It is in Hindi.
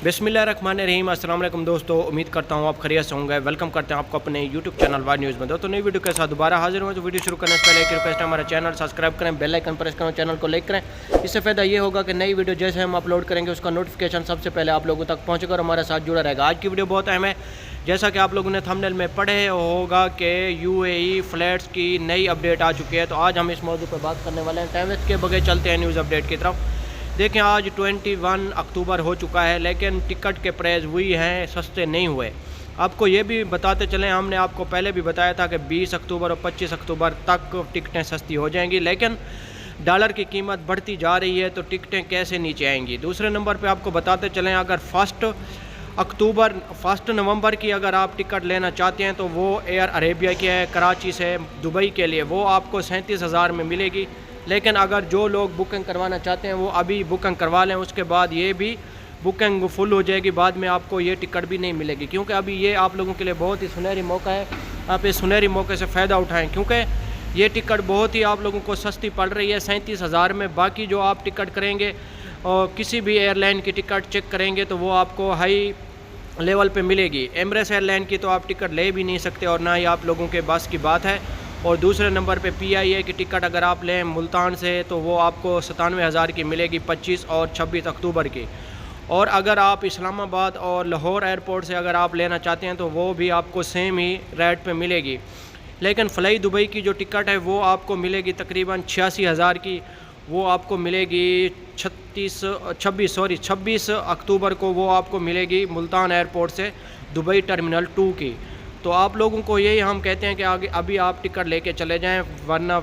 बिस्मिल्लाहिर्रहमानिर्रहीम। अस्सलाम वालेकुम दोस्तों, उम्मीद करता हूँ आप खैरियत से होंगे। वेलकम करते हैं आपको अपने यूट्यूब चैनल वाइड न्यूज़ में। दोस्तों नई वीडियो के साथ दोबारा हाजिर हुए। तो वीडियो शुरू करने से पहले एक रिक्वेस्ट है, हमारा चैनल सब्सक्राइब करें, बेल आइकन प्रेस करें, चैनल को लाइक करें। इससे फ़ायदा ये होगा कि नई वीडियो जैसे हम अपलोड करेंगे उसका नोटिफिकेशन सबसे पहले आप लोगों तक पहुँचेगा और हमारे साथ जुड़ा रहेगा। आज की वीडियो बहुत अहम है। जैसा कि आप लोगों ने थंबनेल में पढ़े होगा कि यूएई फ्लैट्स की नई अपडेट आ चुकी है, तो आज हम इस मौजू पर बात करने वाले हैं। टाइम वेस्ट के बगैर चलते हैं न्यूज़ अपडेट की तरफ। देखें, आज 21 अक्टूबर हो चुका है, लेकिन टिकट के प्राइस वही हैं, सस्ते नहीं हुए। आपको ये भी बताते चलें, हमने आपको पहले भी बताया था कि 20 अक्टूबर और 25 अक्टूबर तक टिकटें सस्ती हो जाएंगी, लेकिन डॉलर की कीमत बढ़ती जा रही है, तो टिकटें कैसे नीचे आएंगी। दूसरे नंबर पे आपको बताते चलें, अगर फर्स्ट नवंबर की अगर आप टिकट लेना चाहते हैं तो वो एयर अरेबिया की है, कराची से दुबई के लिए, वो आपको 37,000 में मिलेगी। लेकिन अगर जो लोग बुकिंग करवाना चाहते हैं वो अभी बुकिंग करवा लें, उसके बाद ये भी बुकिंग फुल हो जाएगी, बाद में आपको ये टिकट भी नहीं मिलेगी। क्योंकि अभी ये आप लोगों के लिए बहुत ही सुनहरी मौका है, आप इस सुनहरी मौके से फ़ायदा उठाएं, क्योंकि ये टिकट बहुत ही आप लोगों को सस्ती पड़ रही है 37,000 में। बाकी जो आप टिकट करेंगे और किसी भी एयरलाइन की टिकट चेक करेंगे तो वो आपको हाई लेवल पे मिलेगी। एमरेट्स एयरलाइन की तो आप टिकट ले भी नहीं सकते और ना ही आप लोगों के बस की बात है। और दूसरे नंबर पे PIA की टिकट अगर आप लें मुल्तान से तो वो आपको 97,000 की मिलेगी 25 और 26 अक्टूबर की। और अगर आप इस्लामाबाद और लाहौर एयरपोर्ट से अगर आप लेना चाहते हैं तो वो भी आपको सेम ही रेट पे मिलेगी। लेकिन फ़्लाई दुबई की जो टिकट है वो आपको मिलेगी तकरीबन 86,000 की, वो आपको मिलेगी 26 अक्टूबर को वो आपको मिलेगी मुल्तान एयरपोर्ट से दुबई टर्मिनल 2 की। तो आप लोगों को यही हम कहते हैं कि अभी आप टिकट लेके चले जाएं, वरना